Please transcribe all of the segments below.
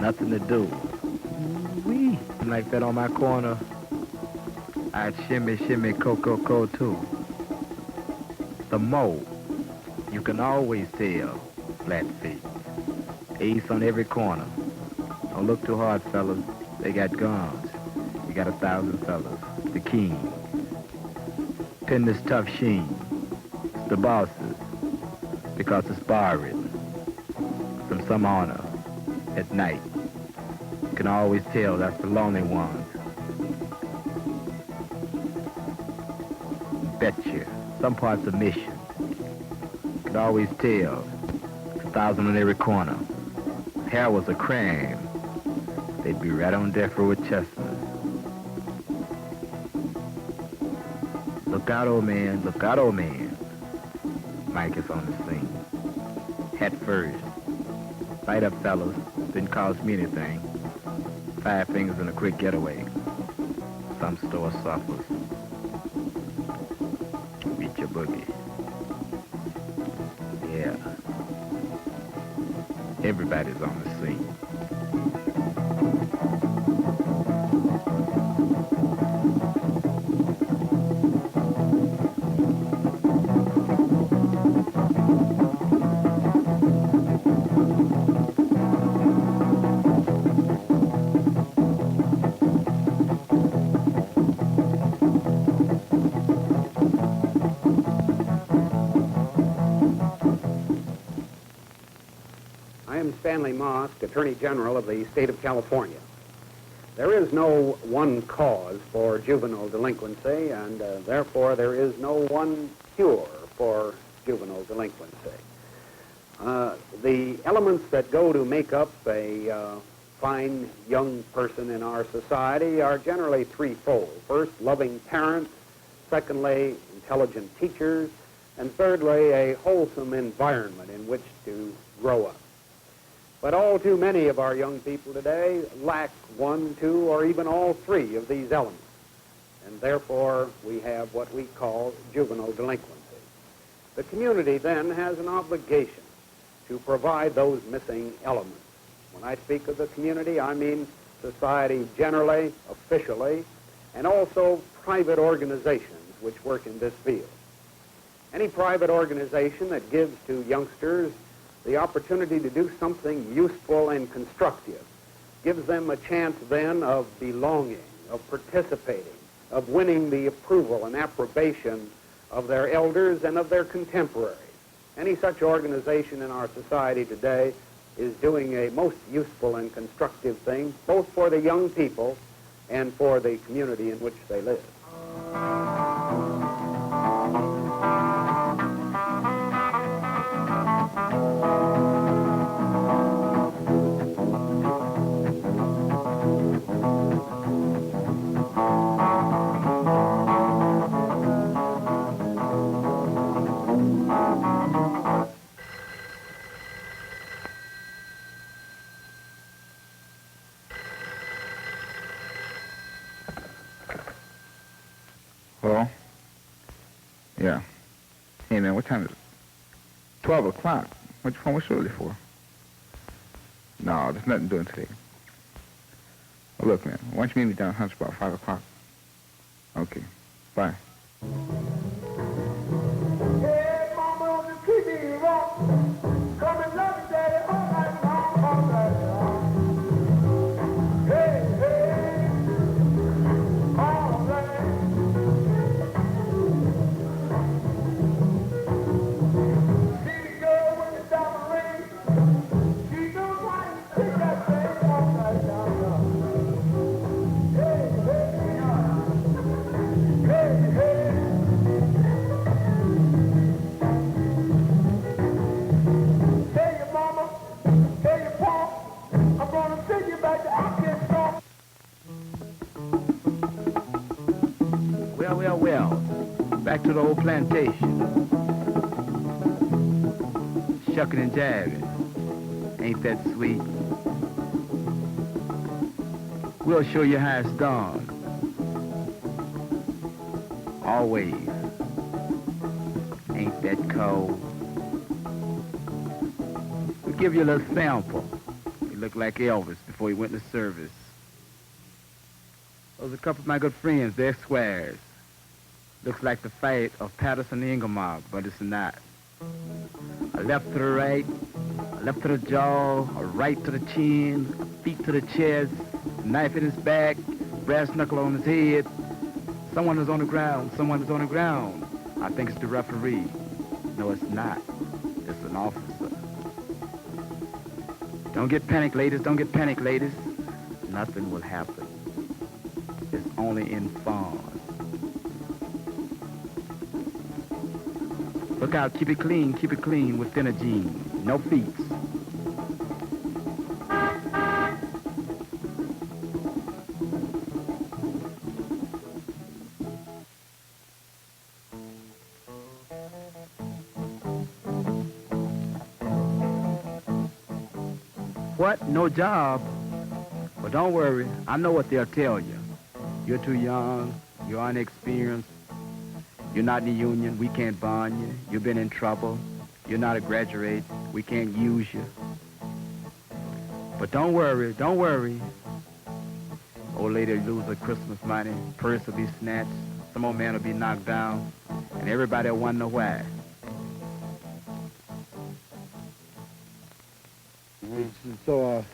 nothing to do. Wee. Like that on my corner, I'd shimmy, shimmy, cocoa too. The mo, you can always tell, flat feet. Ace on every corner. Don't look too hard, fellas. They got guns. You got 1,000 fellas. The king. Pin this tough sheen. It's the bosses. Because it's borrowed from some honor at night. You can always tell that's the lonely ones. Betcha. Some parts of mission. You can always tell. 1,000 on every corner. Hair was a crime. They'd be right on death row with chestnuts. Look out, old man. Look out, old man. Mike is on the scene. Head first. Light up, fellas. Didn't cost me anything. 5 fingers and a quick getaway. Some store suffers. Beat your boogie. Yeah. Everybody's on the scene. Attorney General of the state of California. There is no one cause for juvenile delinquency, and therefore there is no one cure for juvenile delinquency. The elements that go to make up a fine young person in our society are generally threefold. First, loving parents. Secondly, intelligent teachers. And thirdly, a wholesome environment in which to grow up. But all too many of our young people today lack 1, 2, or even all 3 of these elements. And therefore, we have what we call juvenile delinquency. The community then has an obligation to provide those missing elements. When I speak of the community, I mean society generally, officially, and also private organizations which work in this field. Any private organization that gives to youngsters the opportunity to do something useful and constructive gives them a chance then of belonging, of participating, of winning the approval and approbation of their elders and of their contemporaries. Any such organization in our society today is doing a most useful and constructive thing, both for the young people and for the community in which they live. Hello? Yeah. Hey, man, what time is it? 12 o'clock. What you phone was early for? No, there's nothing doing today. Well, look, man, why don't you meet me down Hunts about 5 o'clock? Okay. Bye. Hey, mama, on the TV, rock. Come and love me, daddy, all night long, all night long. Hey, hey, all right. See the girl with the diamond ring. She knows how to take that thing all night long. Hey, hey, hey, hey. Tell your mama, tell your pop, I'm gonna send you back to Arkansas. Well. Back to the old plantation. Shucking and jiving. Ain't that sweet? We'll show you how it's done. Always. Ain't that cold? We'll give you a little sample. You looked like Elvis before he went to service. Those are a couple of my good friends. They're squares. Looks like the fight of Patterson and Inglemark, but it's not. A left to the right, a left to the jaw, a right to the chin, a feet to the chest, a knife in his back, brass knuckle on his head. Someone is on the ground, someone is on the ground. I think it's the referee. No, it's not. It's an officer. Don't get panicked, ladies. Don't get panicked, ladies. Nothing will happen. It's only in fun. Look out, keep it clean with thinner jeans. No feet. What? No job? Well, don't worry. I know what they'll tell you. You're too young. You're inexperienced. You're not in the union. We can't bond you. You've been in trouble. You're not a graduate. We can't use you. But don't worry. Don't worry. Old lady will lose her Christmas money. Purse will be snatched. Some old man will be knocked down. And everybody will wonder why. So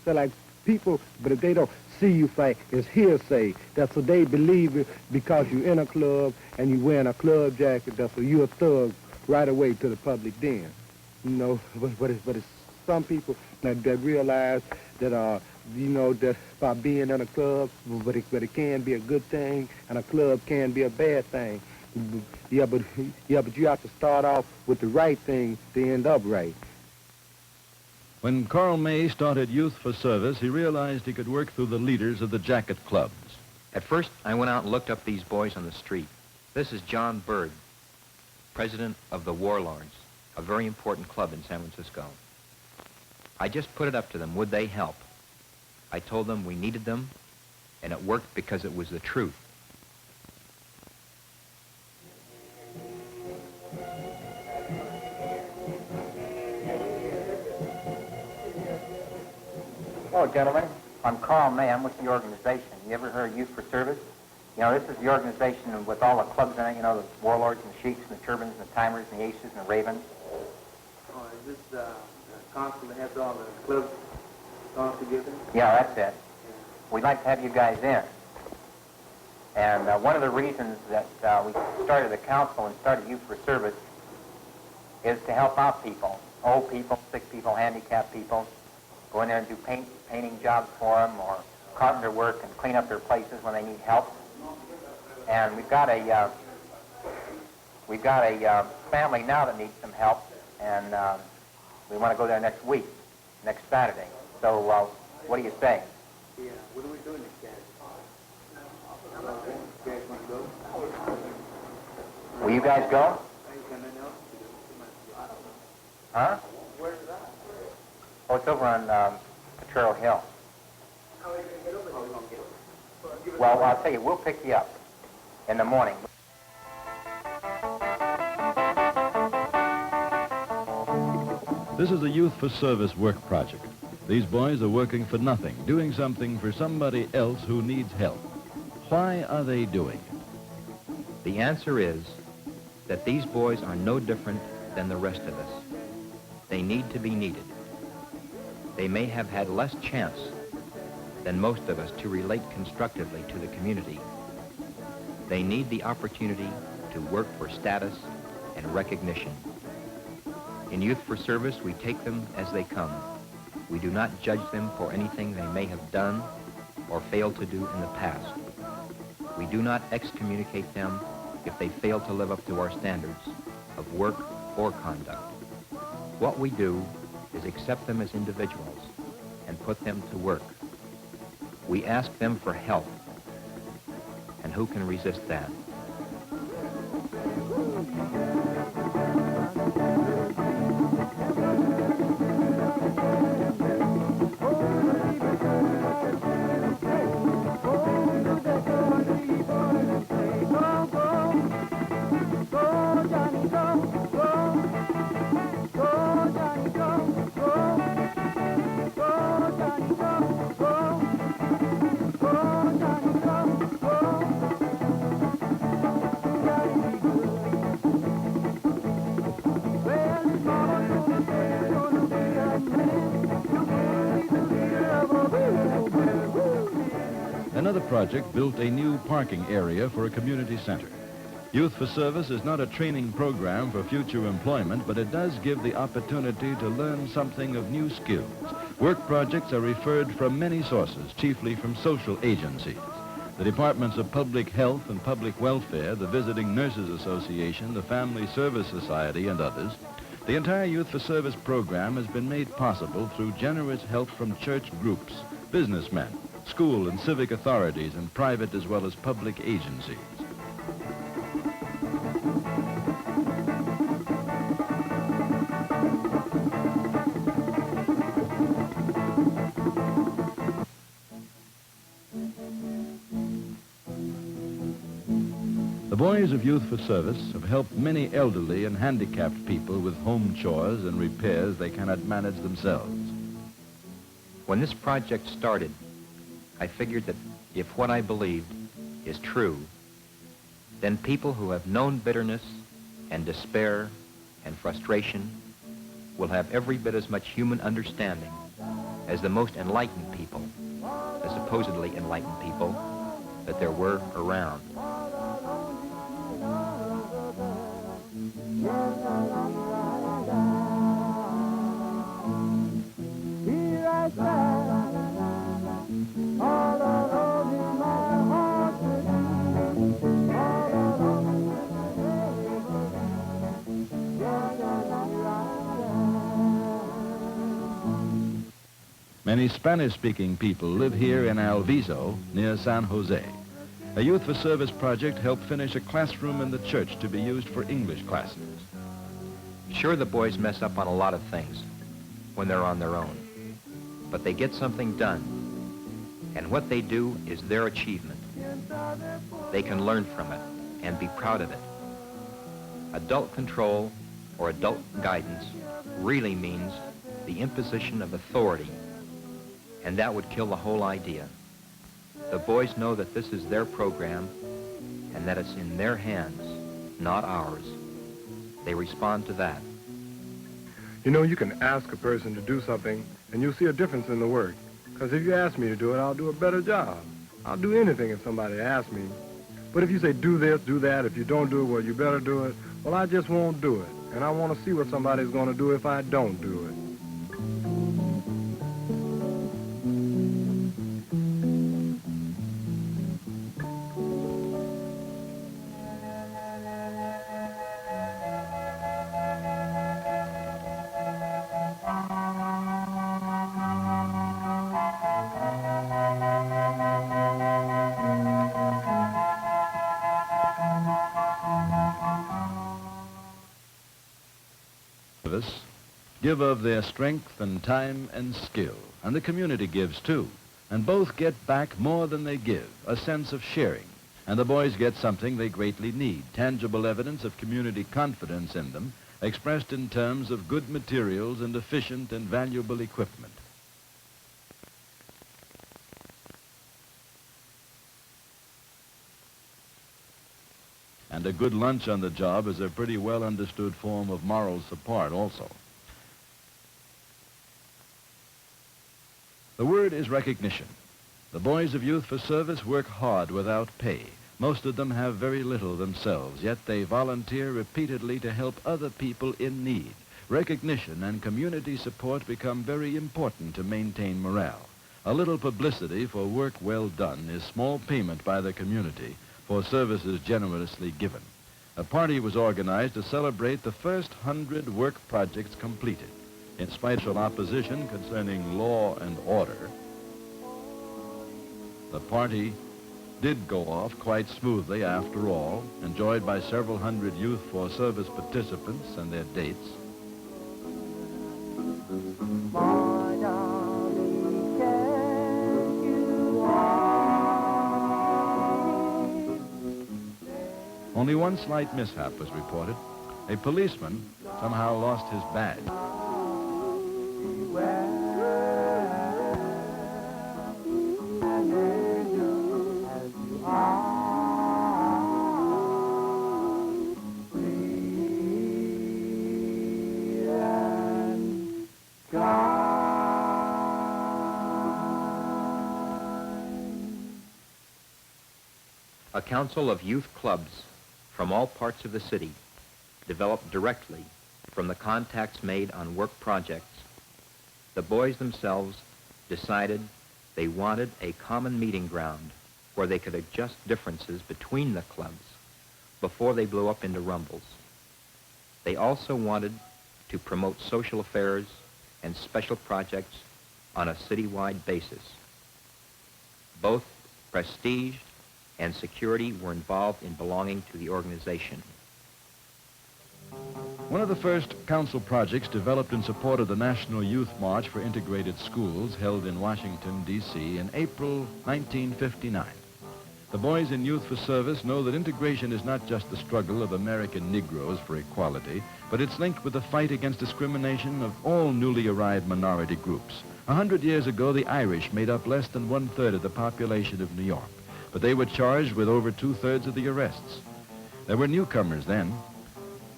like people, but if they don't see you fight, it's hearsay. That's what they believe it because you're in a club and you wearing a club jacket. That's what you're a thug right away to the public den. You know, but it's some people that realize that that by being in a club, but it can be a good thing and a club can be a bad thing. But you have to start off with the right thing to end up right. When Carl May started Youth for Service, he realized he could work through the leaders of the jacket clubs. At first, I went out and looked up these boys on the street. This is John Bird, president of the Warlords, a very important club in San Francisco. I just put it up to them, would they help? I told them we needed them, and it worked because it was the truth. Hello, gentlemen. I'm Carl May. I'm with the organization. You ever heard of Youth for Service? You know, this is the organization with all the clubs in it, you know, the Warlords and the Sheiks and the Turbans and the Timers and the Aces and the Ravens. Oh, is this the council that has all the clubs all together? Yeah, that's it. We'd like to have you guys in. And one of the reasons that we started the council and started Youth for Service is to help out people, old people, sick people, handicapped people. Go in there and do painting jobs for them or carpenter work and clean up their places when they need help. And we've got a family now that needs some help, and we want to go there next week, next Saturday. So what do you say? Yeah, what are we doing next Saturday? You guys want to go? Will you guys go? Huh? Where's that? Oh, it's over on Potrero Hill. How are you going to get over there? Well, I'll tell you, we'll pick you up in the morning. This is a Youth for Service work project. These boys are working for nothing, doing something for somebody else who needs help. Why are they doing it? The answer is that these boys are no different than the rest of us. They need to be needed. They may have had less chance than most of us to relate constructively to the community. They need the opportunity to work for status and recognition. In Youth for Service, we take them as they come. We do not judge them for anything they may have done or failed to do in the past. We do not excommunicate them if they fail to live up to our standards of work or conduct. What we do is accept them as individuals and put them to work. We ask them for help, and who can resist that? Go, project built a new parking area for a community center. Youth for Service is not a training program for future employment, but it does give the opportunity to learn something of new skills. Work projects are referred from many sources, chiefly from social agencies. The Departments of Public Health and Public Welfare, the Visiting Nurses Association, the Family Service Society, and others. The entire Youth for Service program has been made possible through generous help from church groups, businessmen, school and civic authorities, and private as well as public agencies. The boys of Youth for Service have helped many elderly and handicapped people with home chores and repairs they cannot manage themselves. When this project started, I figured that if what I believed is true, then people who have known bitterness and despair and frustration will have every bit as much human understanding as the most enlightened people, the supposedly enlightened people that there were around. Many Spanish-speaking people live here in Alviso, near San Jose. A Youth for Service project helped finish a classroom in the church to be used for English classes. Sure, the boys mess up on a lot of things when they're on their own, but they get something done, and what they do is their achievement. They can learn from it and be proud of it. Adult control or adult guidance really means the imposition of authority, and that would kill the whole idea. The boys know that this is their program and that it's in their hands, not ours. They respond to that. You know, you can ask a person to do something and you'll see a difference in the work. Because if you ask me to do it, I'll do a better job. I'll do anything if somebody asks me. But if you say, do this, do that, if you don't do it, well, you better do it, well, I just won't do it. And I want to see what somebody's going to do if I don't do it. Give of their strength and time and skill, and the community gives too, and both get back more than they give, a sense of sharing, and the boys get something they greatly need, tangible evidence of community confidence in them, expressed in terms of good materials and efficient and valuable equipment. And a good lunch on the job is a pretty well understood form of moral support also. The word is recognition. The boys of Youth for Service work hard without pay. Most of them have very little themselves, yet they volunteer repeatedly to help other people in need. Recognition and community support become very important to maintain morale. A little publicity for work well done is small payment by the community for services generously given. A party was organized to celebrate the first 100 work projects completed. In spite of opposition concerning law and order, the party did go off quite smoothly after all, enjoyed by several hundred Youth for Service participants and their dates. Only one slight mishap was reported. A policeman somehow lost his badge. council of youth clubs from all parts of the city, developed directly from the contacts made on work projects, the boys themselves decided they wanted a common meeting ground where they could adjust differences between the clubs before they blew up into rumbles. They also wanted to promote social affairs and special projects on a citywide basis. Both prestige and security were involved in belonging to the organization. One of the first council projects developed in support of the National Youth March for Integrated Schools held in Washington, D.C. in April 1959. The boys in Youth for Service know that integration is not just the struggle of American Negroes for equality, but it's linked with the fight against discrimination of all newly arrived minority groups. 100 years ago, the Irish made up less than 1/3 of the population of New York, but they were charged with over 2/3 of the arrests. There were newcomers then.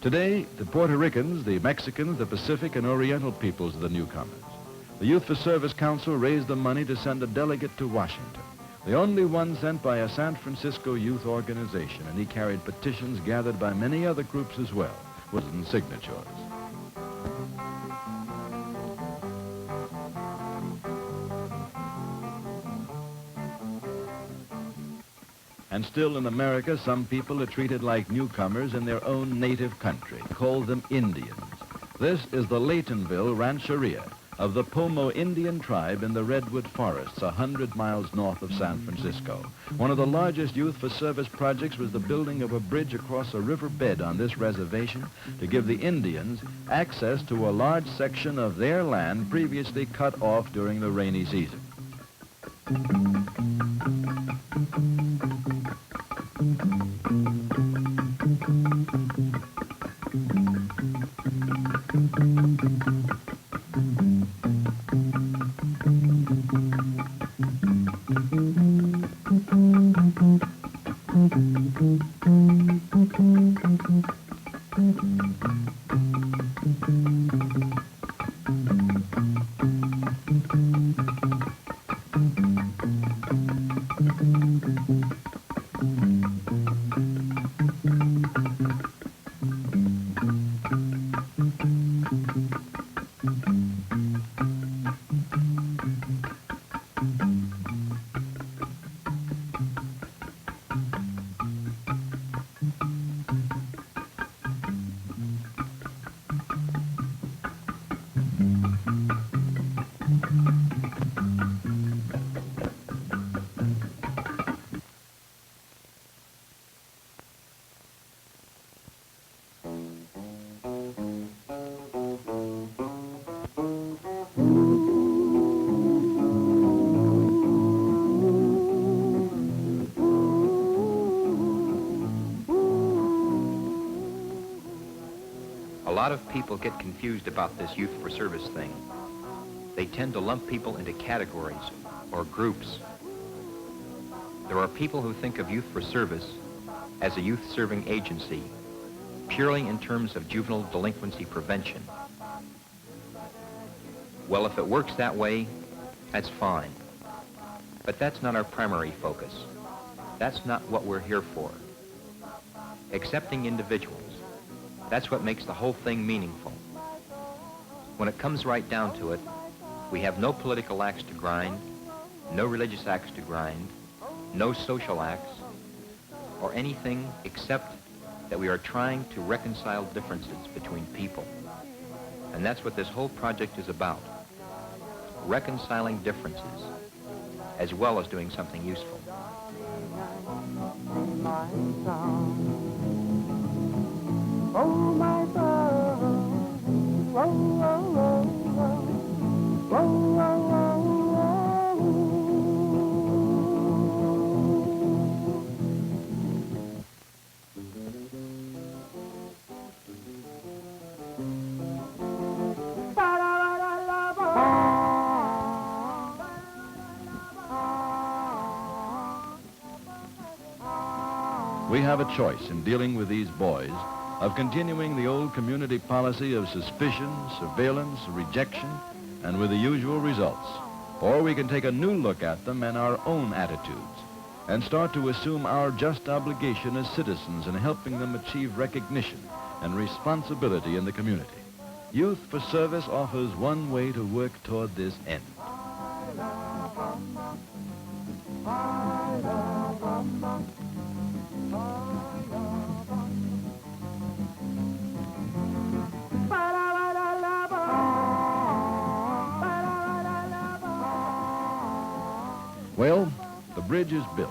Today, the Puerto Ricans, the Mexicans, the Pacific and Oriental peoples are the newcomers. The Youth for Service Council raised the money to send a delegate to Washington, the only one sent by a San Francisco youth organization, and he carried petitions gathered by many other groups as well, with signatures. And still in America, some people are treated like newcomers in their own native country, called them Indians. This is the Laytonville Rancheria of the Pomo Indian tribe in the Redwood Forests, 100 miles north of San Francisco. One of the largest Youth for Service projects was the building of a bridge across a river bed on this reservation to give the Indians access to a large section of their land previously cut off during the rainy season. A lot of people get confused about this Youth for Service thing. They tend to lump people into categories or groups. There are people who think of Youth for Service as a youth-serving agency purely in terms of juvenile delinquency prevention. Well, if it works that way, that's fine. But that's not our primary focus. That's not what we're here for. Accepting individuals, that's what makes the whole thing meaningful. When it comes right down to it, we have no political axe to grind, no religious axe to grind, no social axe, or anything except that we are trying to reconcile differences between people. And that's what this whole project is about. Reconciling differences, as well as doing something useful. Oh, my son, oh, oh, oh, oh, oh, oh, We have a choice in dealing with these boys of continuing the old community policy of suspicion, surveillance, rejection, and with the usual results. Or we can take a new look at them and our own attitudes. and start to assume our just obligation as citizens in helping them achieve recognition and responsibility in the community. Youth for Service offers one way to work toward this end. Well, the bridge is built.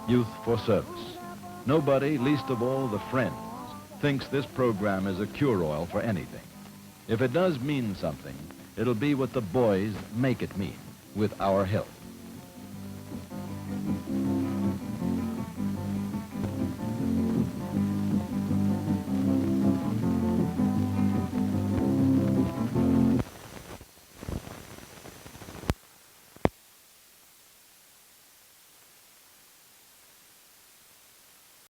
Youth for Service. Nobody, least of all the friends, thinks this program is a cure-all for anything. If it does mean something, it'll be what the boys make it mean, with our help.